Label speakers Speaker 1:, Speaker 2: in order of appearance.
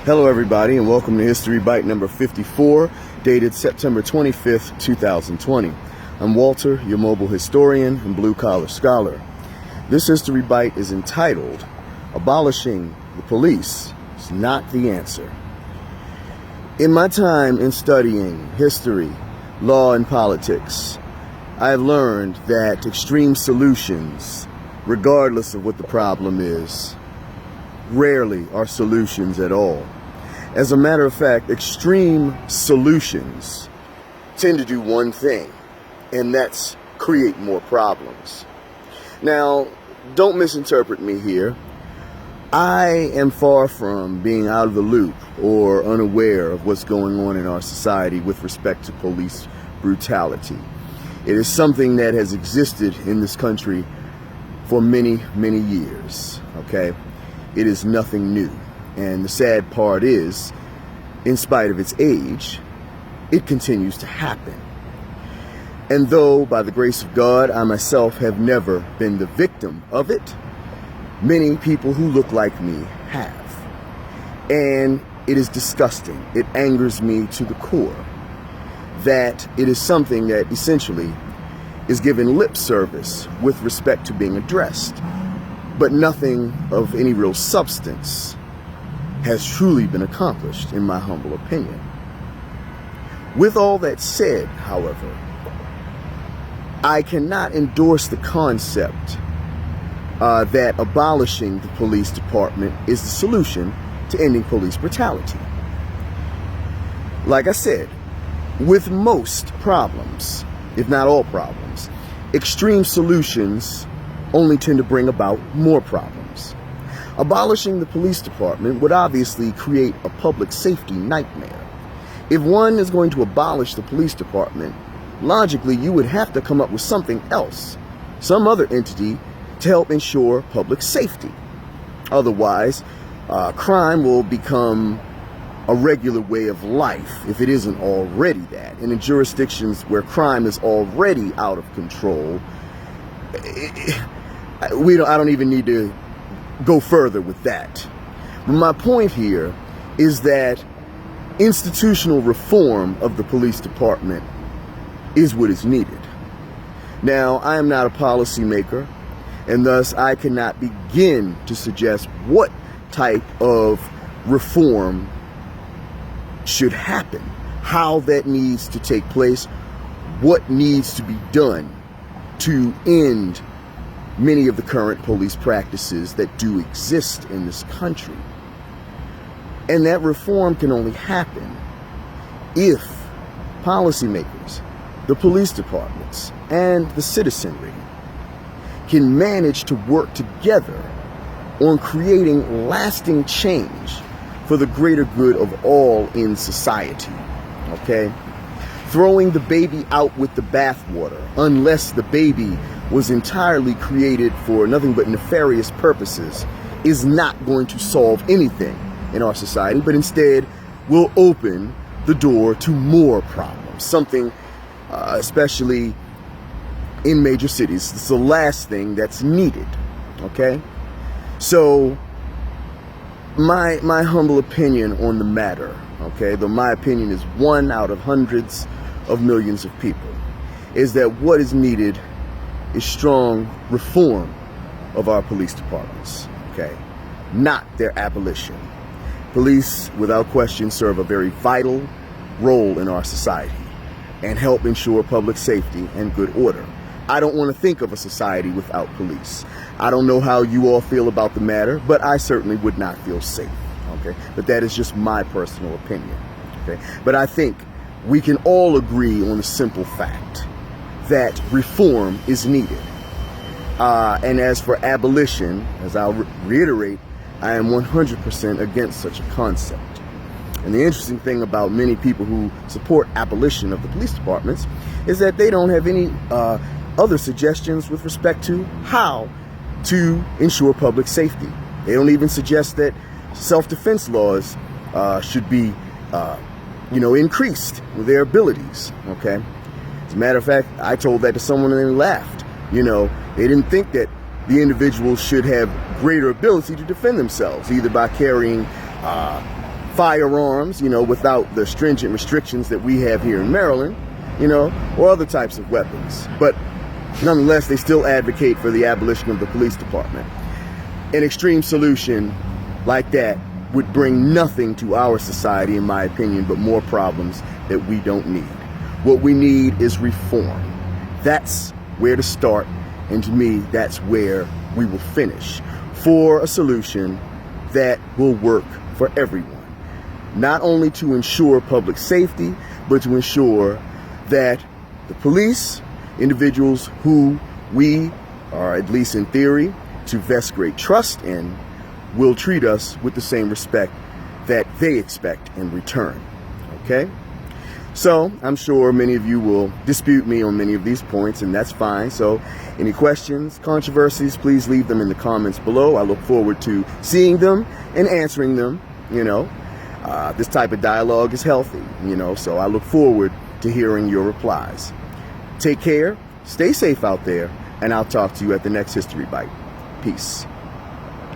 Speaker 1: Hello everybody, and welcome to History Bite number 54, dated September 25th, 2020. I'm Walter, your mobile historian and blue-collar scholar. This History Bite is entitled, Abolishing the Police is Not the Answer. In my time in studying history, law, and politics, I have learned that extreme solutions, regardless of what the problem is, rarely are solutions at all. As a matter of fact, extreme solutions tend to do one thing, and that's create more problems. Now, don't misinterpret me here. I am far from being out of the loop or unaware of what's going on in our society with respect to police brutality. It is something that has existed in this country for many, many years, okay? It is nothing new. And the sad part is, in spite of its age, it continues to happen. And though, by the grace of God, I myself have never been the victim of it, many people who look like me have. And it is disgusting. It angers me to the core that it is something that essentially is given lip service with respect to being addressed, but nothing of any real substance has truly been accomplished, in my humble opinion. With all that said, however, I cannot endorse the concept that abolishing the police department is the solution to ending police brutality. Like I said, with most problems, if not all problems, extreme solutions only tend to bring about more problems. Abolishing the police department would obviously create a public safety nightmare. If one is going to abolish the police department, logically you would have to come up with something else, some other entity to help ensure public safety. Otherwise, crime will become a regular way of life if it isn't already that. And in jurisdictions where crime is already out of control, I don't even need to go further with that. But my point here is that institutional reform of the police department is what is needed. Now, I am not a policymaker, and thus I cannot begin to suggest what type of reform should happen, how that needs to take place, what needs to be done to end many of the current police practices that do exist in this country. And that reform can only happen if policymakers, the police departments, and the citizenry can manage to work together on creating lasting change for the greater good of all in society, okay? Throwing the baby out with the bathwater, unless the baby was entirely created for nothing but nefarious purposes, is not going to solve anything in our society, but instead will open the door to more problems. Something, especially in major cities, it's the last thing that's needed, okay? So, my humble opinion on the matter, okay, though my opinion is one out of hundreds of millions of people, is that what is needed is strong reform of our police departments, okay? Not their abolition. Police, without question, serve a very vital role in our society and help ensure public safety and good order. I don't want to think of a society without police. I don't know how you all feel about the matter, but I certainly would not feel safe, okay? But that is just my personal opinion, okay? But I think we can all agree on the simple fact that reform is needed. And as for abolition, as I'll reiterate, I am 100% against such a concept. And the interesting thing about many people who support abolition of the police departments is that they don't have any other suggestions with respect to how to ensure public safety. They don't even suggest that self-defense laws should be, increased with their abilities, okay? As a matter of fact, I told that to someone and they laughed. They didn't think that the individual should have greater ability to defend themselves, either by carrying firearms, without the stringent restrictions that we have here in Maryland, or other types of weapons. But nonetheless, they still advocate for the abolition of the police department. An extreme solution like that would bring nothing to our society, in my opinion, but more problems that we don't need. What we need is reform. That's where to start, and to me, that's where we will finish, for a solution that will work for everyone. Not only to ensure public safety, but to ensure that the police, individuals who we are, at least in theory, to vest great trust in, will treat us with the same respect that they expect in return. Okay? So I'm sure many of you will dispute me on many of these points, and that's fine. So any questions, controversies, please leave them in the comments below. I look forward to seeing them and answering them. This type of dialogue is healthy, so I look forward to hearing your replies. Take care, stay safe out there, and I'll talk to you at the next History Bite. Peace.